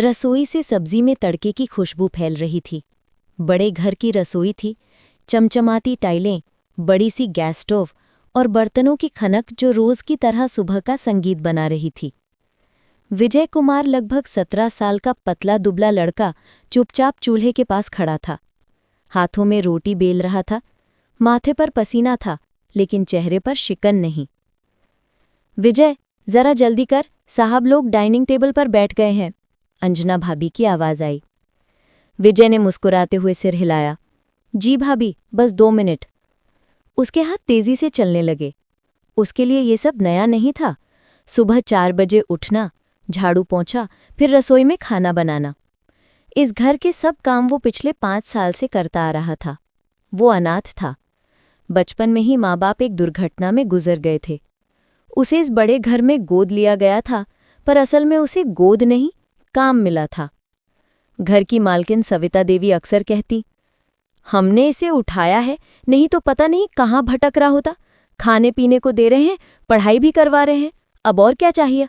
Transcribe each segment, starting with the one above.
रसोई से सब्जी में तड़के की खुशबू फैल रही थी। बड़े घर की रसोई थी, चमचमाती टाइलें, बड़ी सी गैस स्टोव और बर्तनों की खनक जो रोज की तरह सुबह का संगीत बना रही थी। विजय कुमार लगभग 17 साल का पतला दुबला लड़का चुपचाप चूल्हे के पास खड़ा था। हाथों में रोटी बेल रहा था, माथे पर पसीना था, लेकिन चेहरे पर शिकन नहीं। विजय, जरा जल्दी कर, साहब लोग डाइनिंग टेबल पर बैठ गए हैं, अंजना भाभी की आवाज आई। विजय ने मुस्कुराते हुए सिर हिलाया। जी भाभी, बस 2 मिनट। उसके हाथ तेजी से चलने लगे। उसके लिए ये सब नया नहीं था। सुबह 4 बजे उठना, झाड़ू पोंछा, फिर रसोई में खाना बनाना। इस घर के सब काम वो पिछले 5 साल से करता आ रहा था। वो अनाथ था। बचपन में ही माँ बाप एक दुर्घटना में गुजर गए थे। उसे इस बड़े घर में गोद लिया गया था, पर असल में उसे गोद नहीं, काम मिला था। घर की मालकिन सविता देवी अक्सर कहती, हमने इसे उठाया है, नहीं तो पता नहीं कहाँ भटक रहा होता। खाने पीने को दे रहे हैं, पढ़ाई भी करवा रहे हैं, अब और क्या चाहिए।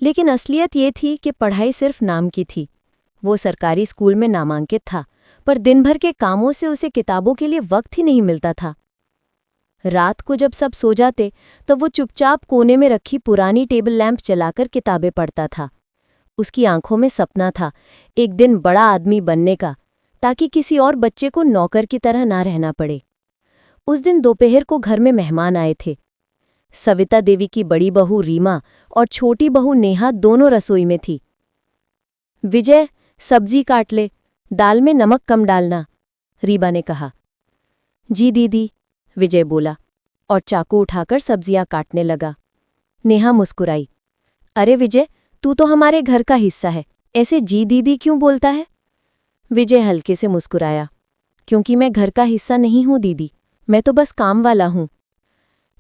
लेकिन असलियत ये थी कि पढ़ाई सिर्फ नाम की थी। वो सरकारी स्कूल में नामांकित था, पर दिन भर के कामों से उसे किताबों के लिए वक्त ही नहीं मिलता था। रात को जब सब सो जाते, तब वो चुपचाप कोने में रखी पुरानी टेबल लैंप जलाकर किताबें पढ़ता था। उसकी आंखों में सपना था, एक दिन बड़ा आदमी बनने का, ताकि किसी और बच्चे को नौकर की तरह ना रहना पड़े। उस दिन दोपहर को घर में मेहमान आए थे। सविता देवी की बड़ी बहू रीमा और छोटी बहू नेहा दोनों रसोई में थी। विजय, सब्जी काट ले, दाल में नमक कम डालना, रीबा ने कहा। जी दीदी, विजय बोला और चाकू उठाकर सब्जियां काटने लगा। नेहा मुस्कुराई। अरे विजय, तू तो हमारे घर का हिस्सा है, ऐसे जी दीदी क्यों बोलता है? विजय हल्के से मुस्कुराया। क्योंकि मैं घर का हिस्सा नहीं हूं दीदी, मैं तो बस काम वाला हूं।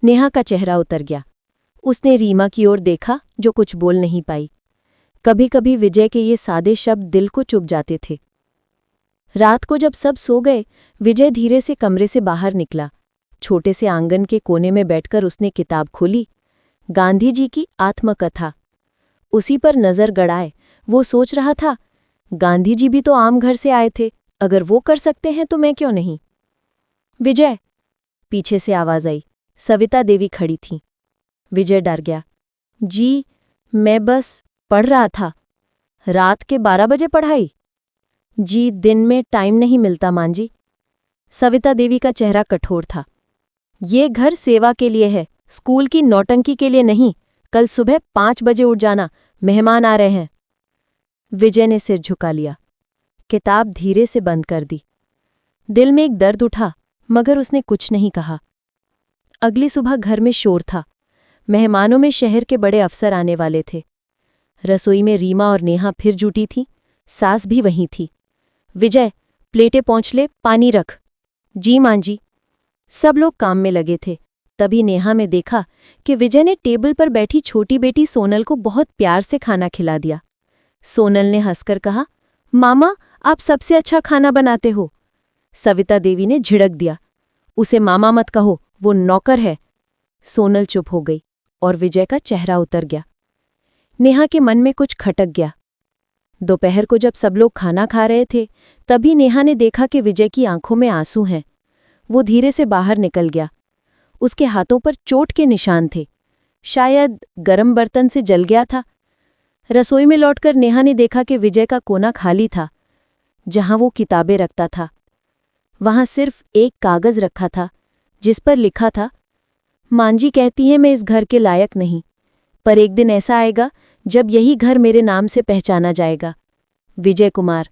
नेहा का चेहरा उतर गया। उसने रीमा की ओर देखा, जो कुछ बोल नहीं पाई। कभी कभी विजय के ये सादे शब्द दिल को चुभ जाते थे। रात को जब सब सो गए, विजय धीरे से कमरे से बाहर निकला। छोटे से आंगन के कोने में बैठकर उसने किताब खोली, गांधी जी की आत्मकथा। उसी पर नजर गड़ाए वो सोच रहा था, गांधी जी भी तो आम घर से आए थे, अगर वो कर सकते हैं तो मैं क्यों नहीं। विजय, पीछे से आवाज आई। सविता देवी खड़ी थीं। विजय डर गया। जी, मैं बस पढ़ रहा था। रात के 12 बजे पढ़ाई? जी, दिन में टाइम नहीं मिलता मां जी। सविता देवी का चेहरा कठोर था। ये घर सेवा के लिए है, स्कूल की नौटंकी के लिए नहीं। कल सुबह 5 बजे उठ जाना, मेहमान आ रहे हैं। विजय ने सिर झुका लिया, किताब धीरे से बंद कर दी। दिल में एक दर्द उठा, मगर उसने कुछ नहीं कहा। अगली सुबह घर में शोर था। मेहमानों में शहर के बड़े अफसर आने वाले थे। रसोई में रीमा और नेहा फिर जुटी थीं, सास भी वहीं थी। विजय, प्लेटें पहुंच ले, पानी रख। जी मां जी। सब लोग काम में लगे थे। तभी नेहा में देखा कि विजय ने टेबल पर बैठी छोटी बेटी सोनल को बहुत प्यार से खाना खिला दिया। सोनल ने हंसकर कहा, मामा, आप सबसे अच्छा खाना बनाते हो। सविता देवी ने झिड़क दिया, उसे मामा मत कहो, वो नौकर है। सोनल चुप हो गई और विजय का चेहरा उतर गया। नेहा के मन में कुछ खटक गया। दोपहर को जब सब लोग खाना खा रहे थे, तभी नेहा ने देखा कि विजय की आंखों में आंसू हैं। वो धीरे से बाहर निकल गया। उसके हाथों पर चोट के निशान थे, शायद गरम बर्तन से जल गया था। रसोई में लौटकर नेहा ने देखा कि विजय का कोना खाली था, जहां वो किताबें रखता था। वहां सिर्फ एक कागज रखा था, जिस पर लिखा था, मां जी कहती है मैं इस घर के लायक नहीं, पर एक दिन ऐसा आएगा जब यही घर मेरे नाम से पहचाना जाएगा। विजय कुमार।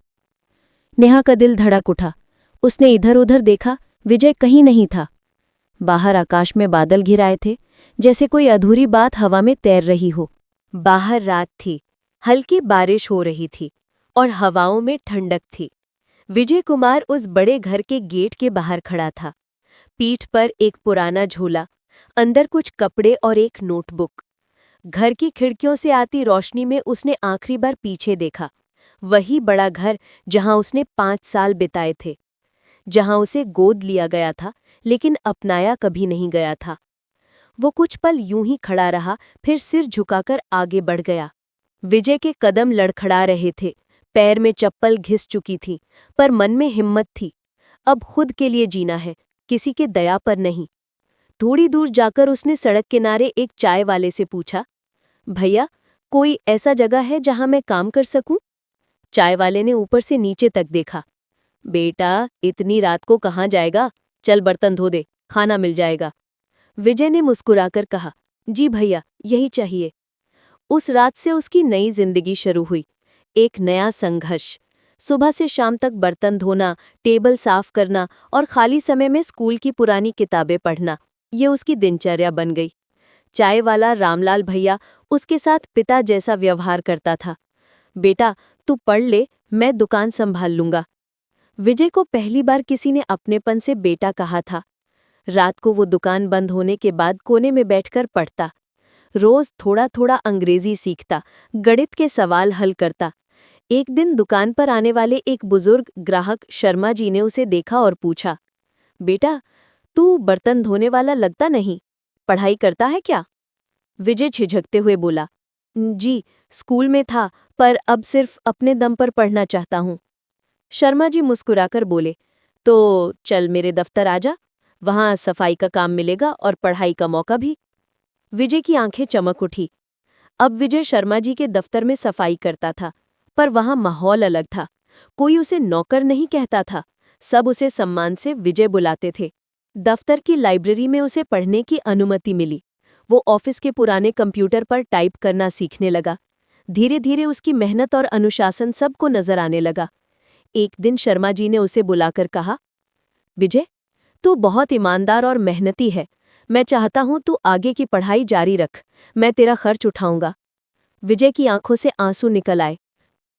नेहा का दिल धड़क उठा। उसने इधर उधर देखा, विजय कहीं नहीं था। बाहर आकाश में बादल घिर आए थे, जैसे कोई अधूरी बात हवा में तैर रही हो। बाहर रात थी, हल्की बारिश हो रही थी और हवाओं में ठंडक थी। विजय कुमार उस बड़े घर के गेट के बाहर खड़ा था। पीठ पर एक पुराना झोला, अंदर कुछ कपड़े और एक नोटबुक। घर की खिड़कियों से आती रोशनी में उसने आखिरी बार पीछे देखा, वही बड़ा घर जहां उसने 5 साल बिताए थे, जहां उसे गोद लिया गया था लेकिन अपनाया कभी नहीं गया था। वो कुछ पल यूं ही खड़ा रहा, फिर सिर झुकाकर आगे बढ़ गया। विजय के कदम लड़खड़ा रहे थे, पैर में चप्पल घिस चुकी थी, पर मन में हिम्मत थी। अब खुद के लिए जीना है, किसी के दया पर नहीं। थोड़ी दूर जाकर उसने सड़क किनारे एक चाय वाले से पूछा, भैया, कोई ऐसा जगह है जहां मैं काम कर सकूं? चाय वाले ने ऊपर से नीचे तक देखा। बेटा, इतनी रात को कहाँ जाएगा? चल बर्तन धो दे, खाना मिल जाएगा। विजय ने मुस्कुराकर कहा, जी भैया, यही चाहिए। उस रात से उसकी नई जिंदगी शुरू हुई, एक नया संघर्ष। सुबह से शाम तक बर्तन धोना, टेबल साफ करना और खाली समय में स्कूल की पुरानी किताबें पढ़ना, ये उसकी दिनचर्या बन गई। चाय वाला रामलाल भैया उसके साथ पिता जैसा व्यवहार करता था। बेटा, तू पढ़ ले, मैं दुकान संभाल लूंगा। विजय को पहली बार किसी ने अपनेपन से बेटा कहा था। रात को वो दुकान बंद होने के बाद कोने में बैठकर पढ़ता। रोज थोड़ा थोड़ा अंग्रेजी सीखता, गणित के सवाल हल करता। एक दिन दुकान पर आने वाले एक बुजुर्ग ग्राहक शर्मा जी ने उसे देखा और पूछा, बेटा, तू बर्तन धोने वाला लगता नहीं, पढ़ाई करता है क्या? विजय झिझकते हुए बोला, जी, स्कूल में था, पर अब सिर्फ अपने दम पर पढ़ना चाहता हूँ। शर्मा जी मुस्कुराकर बोले, तो चल मेरे दफ्तर आ जा, वहां सफाई का काम मिलेगा और पढ़ाई का मौका भी। विजय की आंखें चमक उठी। अब विजय शर्मा जी के दफ्तर में सफाई करता था, पर वहां माहौल अलग था। कोई उसे नौकर नहीं कहता था, सब उसे सम्मान से विजय बुलाते थे। दफ्तर की लाइब्रेरी में उसे पढ़ने की अनुमति मिली। वो ऑफिस के पुराने कंप्यूटर पर टाइप करना सीखने लगा। धीरे धीरे उसकी मेहनत और अनुशासन सबको नजर आने लगा। एक दिन शर्मा जी ने उसे बुलाकर कहा, विजय, तू बहुत ईमानदार और मेहनती है। मैं चाहता हूं तू आगे की पढ़ाई जारी रख, मैं तेरा खर्च उठाऊंगा। विजय की आंखों से आंसू निकल आए।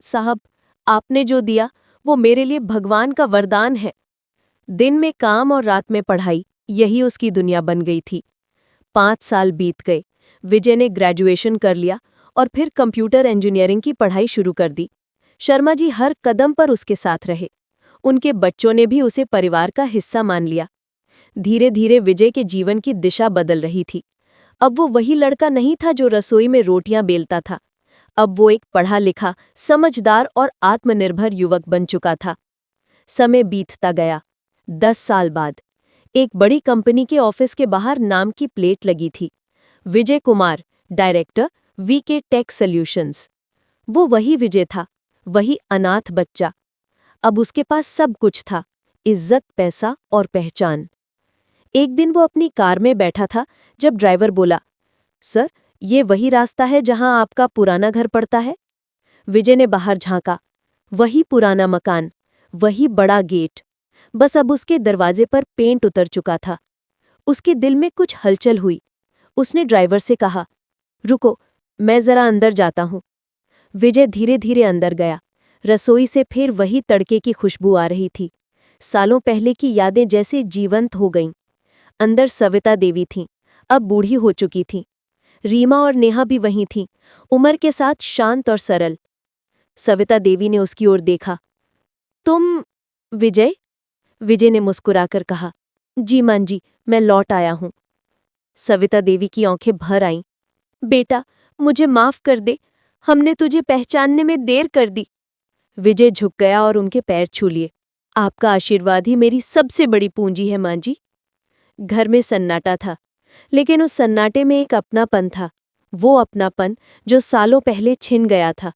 साहब, आपने जो दिया वो मेरे लिए भगवान का वरदान है। दिन में काम और रात में पढ़ाई, यही उसकी दुनिया बन गई थी। 5 साल बीत गए। विजय ने ग्रेजुएशन कर लिया और फिर कंप्यूटर इंजीनियरिंग की पढ़ाई शुरू कर दी। शर्मा जी हर कदम पर उसके साथ रहे। उनके बच्चों ने भी उसे परिवार का हिस्सा मान लिया। धीरे धीरे विजय के जीवन की दिशा बदल रही थी। अब वो वही लड़का नहीं था जो रसोई में रोटियां बेलता था। अब वो एक पढ़ा लिखा, समझदार और आत्मनिर्भर युवक बन चुका था। समय बीतता गया। 10 साल बाद एक बड़ी कंपनी के ऑफिस के बाहर नाम की प्लेट लगी थी, Vijay Kumar, director, VK tech solutions. वो वही विजय था, वही अनाथ बच्चा। अब उसके पास सब कुछ था, इज्जत, पैसा और पहचान। एक दिन वो अपनी कार में बैठा था जब ड्राइवर बोला, सर, ये वही रास्ता है जहां आपका पुराना घर पड़ता है? विजय ने बाहर झांका। वही पुराना मकान, वही बड़ा गेट, बस अब उसके दरवाजे पर पेंट उतर चुका था। उसके दिल में कुछ हलचल हुई। उसने ड्राइवर से कहा, रुको, मैं जरा अंदर जाता हूं। विजय धीरे धीरे अंदर गया। रसोई से फिर वही तड़के की खुशबू आ रही थी। सालों पहले की यादें जैसे जीवंत हो गईं। अंदर सविता देवी थीं, अब बूढ़ी हो चुकी थीं। रीमा और नेहा भी वहीं थीं, उम्र के साथ शांत और सरल। सविता देवी ने उसकी ओर देखा। तुम विजय? विजय ने मुस्कुराकर कहा, जी मां जी, मैं लौट आया हूं। सविता देवी की आंखें भर आईं। बेटा, मुझे माफ कर दे, हमने तुझे पहचानने में देर कर दी। विजय झुक गया और उनके पैर छू लिए। आपका आशीर्वाद ही मेरी सबसे बड़ी पूंजी है मां जी। घर में सन्नाटा था, लेकिन उस सन्नाटे में एक अपनापन था, वो अपनापन जो सालों पहले छिन गया था।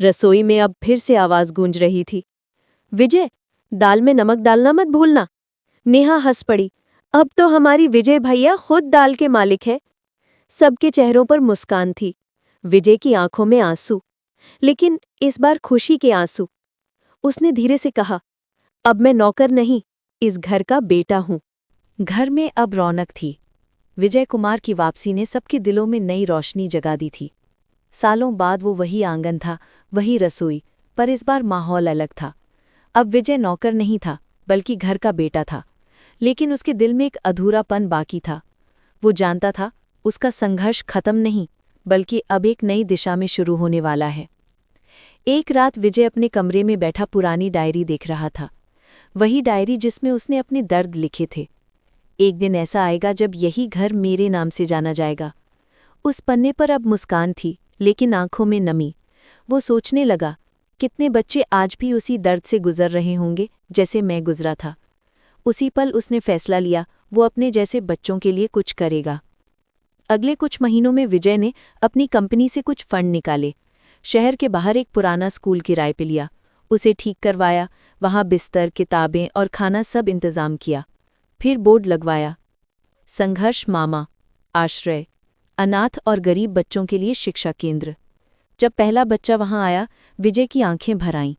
रसोई में अब फिर से आवाज गूंज रही थी, विजय, दाल में नमक डालना मत भूलना। नेहा हंस पड़ी, अब तो हमारी विजय भैया खुद दाल के मालिक है। सबके चेहरों पर मुस्कान थी, विजय की आंखों में आंसू, लेकिन इस बार खुशी के आंसू। उसने धीरे से कहा, अब मैं नौकर नहीं, इस घर का बेटा हूं। घर में अब रौनक थी। विजय कुमार की वापसी ने सबके दिलों में नई रोशनी जगा दी थी। सालों बाद वो वही आंगन था, वही रसोई, पर इस बार माहौल अलग था। अब विजय नौकर नहीं था, बल्कि घर का बेटा था। लेकिन उसके दिल में एक अधूरापन बाकी था। वो जानता था, उसका संघर्ष खत्म नहीं, बल्कि अब एक नई दिशा में शुरू होने वाला है। एक रात विजय अपने कमरे में बैठा पुरानी डायरी देख रहा था, वही डायरी जिसमें उसने अपने दर्द लिखे थे। एक दिन ऐसा आएगा जब यही घर मेरे नाम से जाना जाएगा। उस पन्ने पर अब मुस्कान थी, लेकिन आंखों में नमी। वो सोचने लगा, कितने बच्चे आज भी उसी दर्द से गुजर रहे होंगे जैसे मैं गुजरा था। उसी पल उसने फैसला लिया, वो अपने जैसे बच्चों के लिए कुछ करेगा। अगले कुछ महीनों में विजय ने अपनी कंपनी से कुछ फंड निकाले, शहर के बाहर एक पुराना स्कूल किराए पे लिया, उसे ठीक करवाया, वहां बिस्तर, किताबें और खाना सब इंतजाम किया। फिर बोर्ड लगवाया, संघर्ष मामा आश्रय, अनाथ और गरीब बच्चों के लिए शिक्षा केंद्र। जब पहला बच्चा वहां आया, विजय की आंखें भर आईं।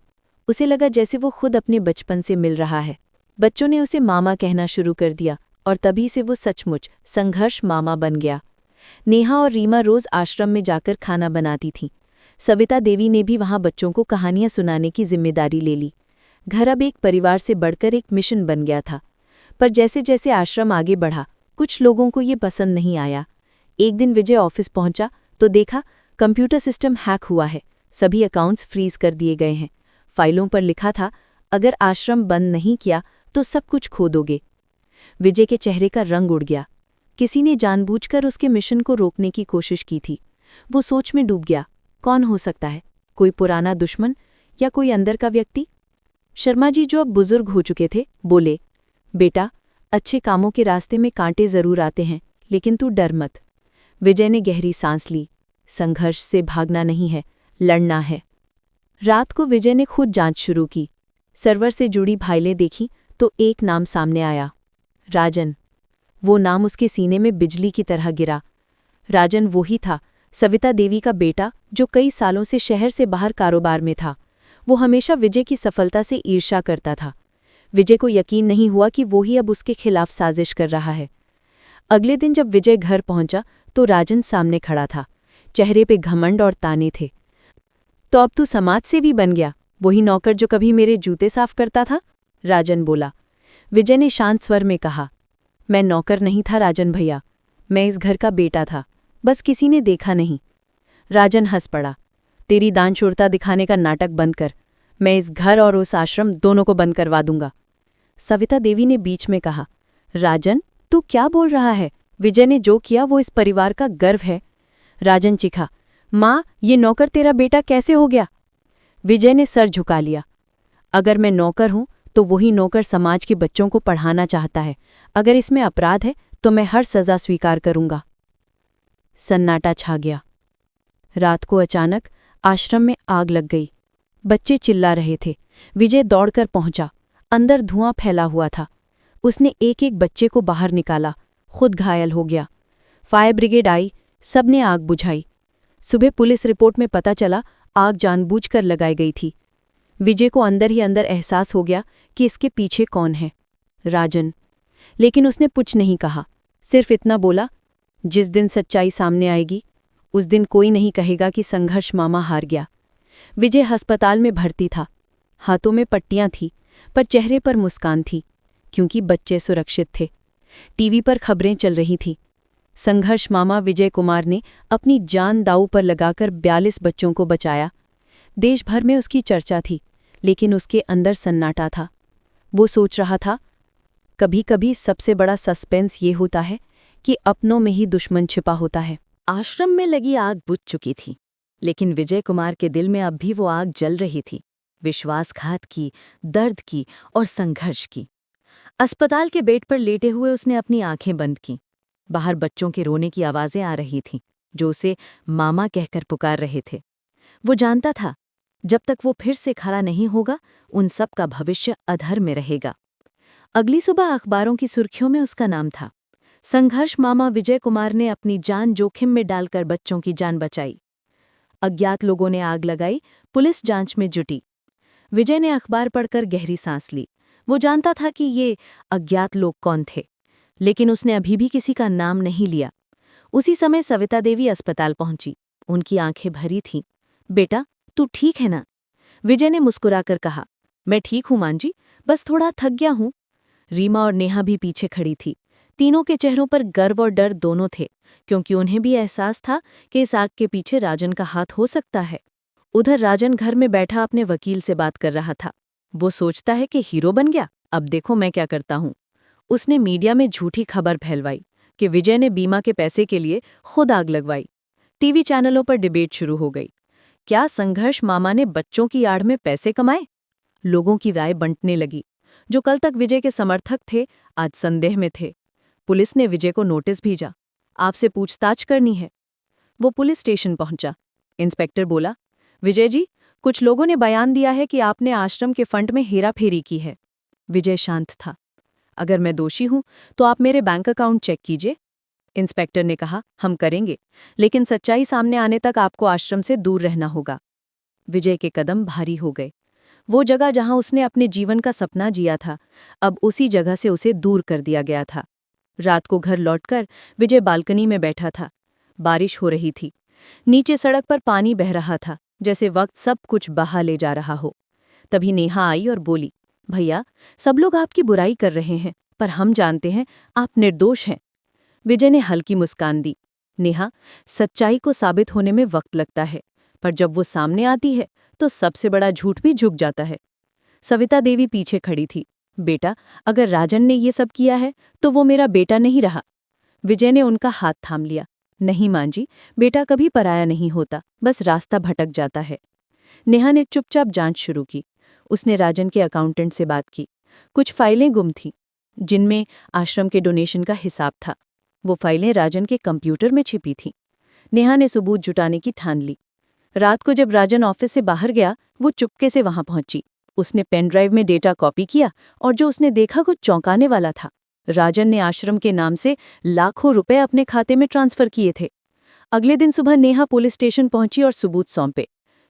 उसे लगा जैसे वो खुद अपने बचपन से मिल रहा है। बच्चों ने उसे मामा कहना शुरू कर दिया और तभी से वो सचमुच संघर्ष मामा बन गया। नेहा और रीमा रोज आश्रम में जाकर खाना बनाती थीं। सविता देवी ने भी वहां बच्चों को कहानियां सुनाने की जिम्मेदारी ले ली। घर अब एक परिवार से बढ़कर एक मिशन बन गया था। पर जैसे जैसे आश्रम आगे बढ़ा, कुछ लोगों को ये पसंद नहीं आया। एक दिन विजय ऑफिस पहुंचा तो देखा कंप्यूटर सिस्टम हैक हुआ है, सभी अकाउंट्स फ्रीज कर दिए गए हैं। फाइलों पर लिखा था, अगर आश्रम बंद नहीं किया तो सब कुछ खो दोगे। विजय के चेहरे का रंग उड़ गया। किसी ने जानबूझकर उसके मिशन को रोकने की कोशिश की थी। वो सोच में डूब गया, कौन हो सकता है? कोई पुराना दुश्मन या कोई अंदर का व्यक्ति? शर्मा जी, जो अब बुजुर्ग हो चुके थे, बोले, बेटा, अच्छे कामों के रास्ते में कांटे जरूर आते हैं, लेकिन तू डर मत। विजय ने गहरी सांस ली। संघर्ष से भागना नहीं है, लड़ना है। रात को विजय ने खुद जांच शुरू की। सर्वर से जुड़ी फाइलें देखी तो एक नाम सामने आया, राजन। वो नाम उसके सीने में बिजली की तरह गिरा। राजन वही था, सविता देवी का बेटा, जो कई सालों से शहर से बाहर कारोबार में था। वो हमेशा विजय की सफलता से ईर्ष्या करता था। विजय को यकीन नहीं हुआ कि वो ही अब उसके खिलाफ साजिश कर रहा है। अगले दिन जब विजय घर पहुंचा तो राजन सामने खड़ा था। चेहरे पे घमंड और ताने थे। तो अब तू समाज सेवी बन गया, वही नौकर जो कभी मेरे जूते साफ करता था? राजन बोला। विजय ने शांत स्वर में कहा, मैं नौकर नहीं था राजन भैया, मैं इस घर का बेटा था, बस किसी ने देखा नहीं। राजन हंस पड़ा। तेरी दानशूरता दिखाने का नाटक बंद कर, मैं इस घर और उस आश्रम दोनों को बंद करवा दूंगा। सविता देवी ने बीच में कहा, राजन, तू क्या बोल रहा है? विजय ने जो किया वो इस परिवार का गर्व है। राजन चिखा, माँ, ये नौकर तेरा बेटा कैसे हो गया? विजय ने सर झुका लिया। अगर मैं नौकर हूं तो वही नौकर समाज के बच्चों को पढ़ाना चाहता है। अगर इसमें अपराध है तो मैं हर सजा स्वीकार करूंगा। सन्नाटा छा गया। रात को अचानक आश्रम में आग लग गई। बच्चे चिल्ला रहे थे। विजय दौड़कर पहुंचा। अंदर धुआं फैला हुआ था। उसने एक एक बच्चे को बाहर निकाला, खुद घायल हो गया। फायर ब्रिगेड आई, सबने आग बुझाई। सुबह पुलिस रिपोर्ट में पता चला आग जानबूझकर लगाई गई थी। विजय को अंदर ही अंदर एहसास हो गया कि इसके पीछे कौन है, राजन। लेकिन उसने कुछ नहीं कहा, सिर्फ इतना बोला, जिस दिन सच्चाई सामने आएगी उस दिन कोई नहीं कहेगा कि संघर्ष मामा हार गया। विजय अस्पताल में भर्ती था। हाथों में पट्टियां थी पर चेहरे पर मुस्कान थी, क्योंकि बच्चे सुरक्षित थे। टीवी पर खबरें चल रही थी। संघर्ष मामा विजय कुमार ने अपनी जान दांव पर लगाकर 42 बच्चों को बचाया। देश भर में उसकी चर्चा थी, लेकिन उसके अंदर सन्नाटा था। वो सोच रहा था, कभी कभी सबसे बड़ा सस्पेंस ये होता है कि अपनों में ही दुश्मन छिपा होता है। आश्रम में लगी आग बुझ चुकी थी, लेकिन विजय कुमार के दिल में अब भी वो आग जल रही थी, विश्वासघात की, दर्द की और संघर्ष की। अस्पताल के बेड पर लेटे हुए उसने अपनी आंखें बंद की। बाहर बच्चों के रोने की आवाजें आ रही थीं, जो उसे मामा कहकर पुकार रहे थे। वो जानता था, जब तक वो फिर से खड़ा नहीं होगा, उन सब का भविष्य अधर में रहेगा। अगली सुबह अखबारों की सुर्खियों में उसका नाम था। संघर्ष मामा विजय कुमार ने अपनी जान जोखिम में डालकर बच्चों की जान बचाई। अज्ञात लोगों ने आग लगाई, पुलिस जांच में जुटी। विजय ने अखबार पढ़कर गहरी सांस ली। वो जानता था कि ये अज्ञात लोग कौन थे, लेकिन उसने अभी भी किसी का नाम नहीं लिया। उसी समय सविता देवी अस्पताल पहुंची। उनकी आंखें भरी थीं। बेटा, तू ठीक है ना? विजय ने मुस्कुराकर कहा, मैं ठीक हूं मां जी, बस थोड़ा थक गया हूं। रीमा और नेहा भी पीछे खड़ी थी। तीनों के चेहरों पर गर्व और डर दोनों थे, क्योंकि उन्हें भी एहसास था कि इस आग के पीछे राजन का हाथ हो सकता है। उधर राजन घर में बैठा अपने वकील से बात कर रहा था। वो सोचता है कि हीरो बन गया, अब देखो मैं क्या करता हूं। उसने मीडिया में झूठी खबर फैलवाई कि विजय ने बीमा के पैसे के लिए खुद आग लगवाई। टीवी चैनलों पर डिबेट शुरू हो गई। क्या संघर्ष मामा ने बच्चों की आड़ में पैसे कमाए? लोगों की राय बंटने लगी। जो कल तक विजय के समर्थक थे, आज संदेह में थे। पुलिस ने विजय को नोटिस भेजा, आपसे पूछताछ करनी है। वो पुलिस स्टेशन पहुंचा। इंस्पेक्टर बोला, विजय जी, कुछ लोगों ने बयान दिया है कि आपने आश्रम के फंड में हेराफेरी की है। विजय शांत था। अगर मैं दोषी हूं तो आप मेरे बैंक अकाउंट चेक कीजिए। इंस्पेक्टर ने कहा, हम करेंगे, लेकिन सच्चाई सामने आने तक आपको आश्रम से दूर रहना होगा। विजय के कदम भारी हो गए। वो जगह जहां उसने अपने जीवन का सपना जिया था, अब उसी जगह से उसे दूर कर दिया गया था। रात को घर लौटकर विजय बालकनी में बैठा था। बारिश हो रही थी। नीचे सड़क पर पानी बह रहा था, जैसे वक्त सब कुछ बहा ले जा रहा हो। तभी नेहा आई और बोली, भैया, सब लोग आपकी बुराई कर रहे हैं, पर हम जानते हैं आप निर्दोष हैं। विजय ने हल्की मुस्कान दी। नेहा, सच्चाई को साबित होने में वक्त लगता है, पर जब वो सामने आती है तो सबसे बड़ा झूठ भी झुक जाता है। सविता देवी पीछे खड़ी थी। बेटा, अगर राजन ने ये सब किया है तो वो मेरा बेटा नहीं रहा। विजय ने उनका हाथ थाम लिया। नहीं मां जी, बेटा कभी पराया नहीं होता, बस रास्ता भटक जाता है। नेहा ने चुपचाप जांच शुरू की। उसने राजन के अकाउंटेंट से बात की। कुछ फाइलें गुम थीं, जिनमें आश्रम के डोनेशन का हिसाब था। वो फाइलें राजन के कंप्यूटर में छिपी थीं। नेहा ने सबूत जुटाने की ठान ली। रात को जब राजन ऑफिस से बाहर गया, वो चुपके से वहां पहुंची। उसने पेन ड्राइव में डेटा कॉपी किया और जो उसने देखा कुछ चौंकाने वाला था। राजन ने आश्रम के नाम से लाखों रुपए अपने खाते में ट्रांसफर किए थे। अगले दिन सुबह नेहा पुलिस स्टेशन पहुंची और सबूत सौंपे।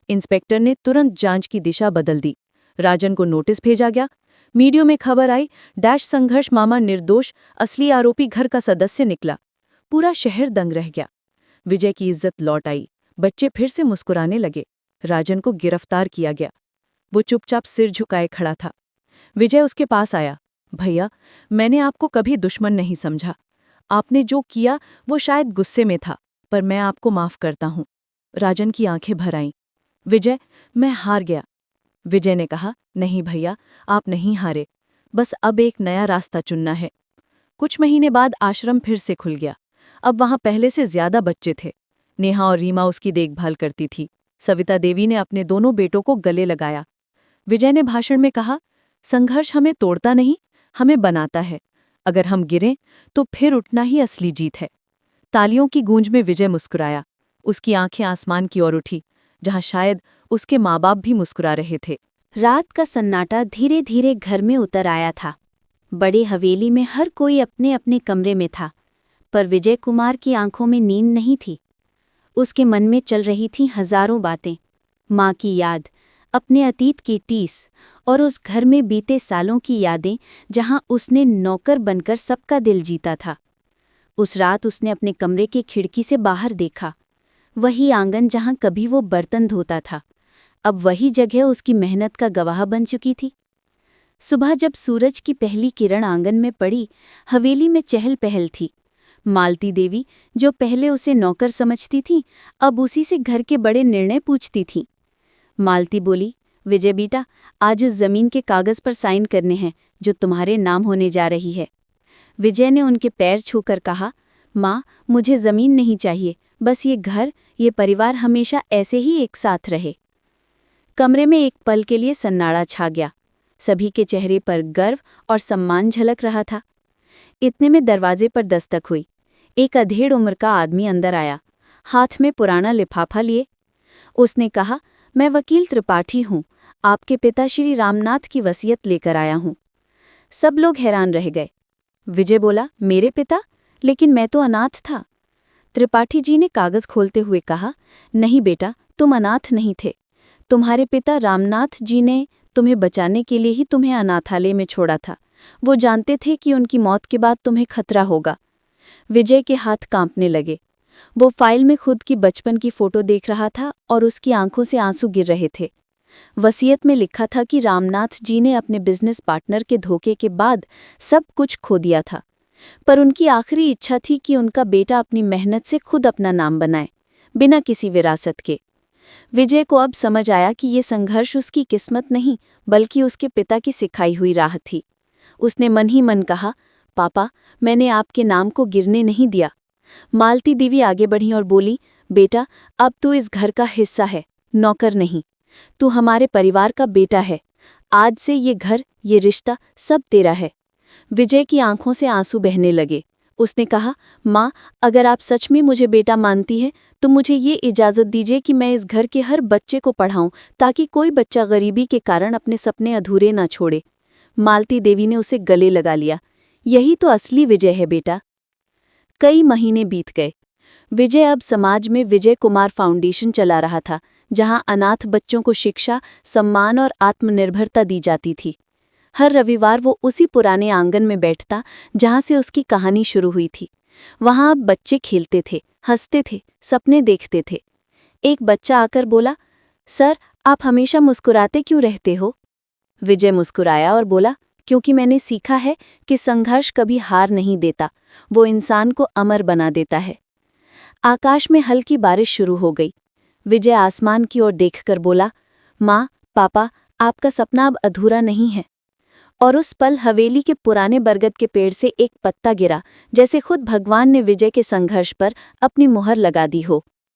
इंस्पेक्टर ने तुरंत जांच की दिशा बदल दी। राजन को नोटिस भेजा गया। मीडिया में खबर आई, संघर्ष मामा निर्दोष, असली आरोपी घर का सदस्य निकला। पूरा शहर दंग रह गया। विजय की इज्जत लौट आई। बच्चे फिर से मुस्कुराने लगे। राजन को गिरफ्तार किया गया। वो चुपचाप सिर झुकाए खड़ा था। विजय उसके पास आया। भैया, मैंने आपको कभी दुश्मन नहीं समझा। आपने जो किया वो शायद गुस्से में था, पर मैं आपको माफ करता हूं। राजन की आंखें भर आईं। विजय, मैं हार गया। विजय ने कहा, नहीं भैया, आप नहीं हारे, बस अब एक नया रास्ता चुनना है। कुछ महीने बाद आश्रम फिर से खुल गया। अब वहां पहले से ज्यादा बच्चे थे। नेहा और रीमा उसकी देखभाल करती थी। सविता देवी ने अपने दोनों बेटों को गले लगाया। विजय ने भाषण में कहा, संघर्ष हमें तोड़ता नहीं, हमें बनाता है। अगर हम गिरें तो फिर उठना ही असली जीत है। तालियों की गूंज में विजय मुस्कुराया। उसकी आंखें आसमान की ओर उठी, जहां शायद उसके माँ बाप भी मुस्कुरा रहे थे। रात का सन्नाटा धीरे धीरे घर में उतर आया था। बड़ी हवेली में हर कोई अपने अपने कमरे में था, पर विजय कुमार की आंखों में नींद नहीं थी। उसके मन में चल रही थीं हजारों बातें। माँ की याद, अपने अतीत की टीस और उस घर में बीते सालों की यादें जहां उसने नौकर बनकर सबका दिल जीता था। उस रात उसने अपने कमरे की खिड़की से बाहर देखा। वही आंगन जहां कभी वो बर्तन धोता था, अब वही जगह उसकी मेहनत का गवाह बन चुकी थी। सुबह जब सूरज की पहली किरण आंगन में पड़ी, हवेली में चहल पहल थी। मालती देवी, जो पहले उसे नौकर समझती थी, अब उसी से घर के बड़े निर्णय पूछती थी। मालती बोली, विजय बेटा, आज उस जमीन के कागज पर साइन करने हैं जो तुम्हारे नाम होने जा रही है। विजय ने उनके पैर छूकर कहा, माँ, मुझे जमीन नहीं चाहिए, बस ये घर, ये परिवार हमेशा ऐसे ही एक साथ रहे। कमरे में एक पल के लिए सन्नाटा छा गया। सभी के चेहरे पर गर्व और सम्मान झलक रहा था। इतने में दरवाजे पर दस्तक हुई। एक अधेड़ उम्र का आदमी अंदर आया, हाथ में पुराना लिफाफा लिए। उसने कहा, मैं वकील त्रिपाठी हूँ, आपके पिता श्री रामनाथ की वसीयत लेकर आया हूँ। सब लोग हैरान रह गए। विजय बोला, मेरे पिता? लेकिन मैं तो अनाथ था। त्रिपाठी जी ने कागज खोलते हुए कहा, नहीं बेटा, तुम अनाथ नहीं थे। तुम्हारे पिता रामनाथ जी ने तुम्हें बचाने के लिए ही तुम्हें अनाथालय में छोड़ा था। वो जानते थे कि उनकी मौत के बाद तुम्हें खतरा होगा। विजय के हाथ कांपने लगे। वो फाइल में खुद की बचपन की फोटो देख रहा था और उसकी आंखों से आंसू गिर रहे थे। वसीयत में लिखा था कि रामनाथ जी ने अपने बिजनेस पार्टनर के धोखे के बाद सब कुछ खो दिया था, पर उनकी आखिरी इच्छा थी कि उनका बेटा अपनी मेहनत से खुद अपना नाम बनाए, बिना किसी विरासत के। विजय को अब समझ आया कि ये संघर्ष उसकी किस्मत नहीं, बल्कि उसके पिता की सिखाई हुई राह थी। उसने मन ही मन कहा, पापा, मैंने आपके नाम को गिरने नहीं दिया। मालती देवी आगे बढ़ी और बोली, बेटा, अब तू इस घर का हिस्सा है, नौकर नहीं। तू हमारे परिवार का बेटा है। आज से ये घर, ये रिश्ता सब तेरा है। विजय की आंखों से आंसू बहने लगे। उसने कहा, माँ, अगर आप सच में मुझे बेटा मानती हैं तो मुझे ये इजाज़त दीजिए कि मैं इस घर के हर बच्चे को पढ़ाऊं, ताकि कोई बच्चा गरीबी के कारण अपने सपने अधूरे ना छोड़े। मालती देवी ने उसे गले लगा लिया। यही तो असली विजय है बेटा। कई महीने बीत गए। विजय अब समाज में विजय कुमार फाउंडेशन चला रहा था, जहां अनाथ बच्चों को शिक्षा, सम्मान और आत्मनिर्भरता दी जाती थी। हर रविवार वो उसी पुराने आंगन में बैठता जहां से उसकी कहानी शुरू हुई थी। वहां अब बच्चे खेलते थे, हंसते थे, सपने देखते थे। एक बच्चा आकर बोला, सर, आप हमेशा मुस्कुराते क्यों रहते हो? विजय मुस्कुराया और बोला, क्योंकि मैंने सीखा है कि संघर्ष कभी हार नहीं देता, वो इंसान को अमर बना देता है। आकाश में हल्की बारिश शुरू हो गई। विजय आसमान की ओर देखकर बोला, माँ, पापा, आपका सपना अब अधूरा नहीं है। और उस पल हवेली के पुराने बरगद के पेड़ से एक पत्ता गिरा, जैसे खुद भगवान ने विजय के संघर्ष पर अपनी मुहर लगा दी हो।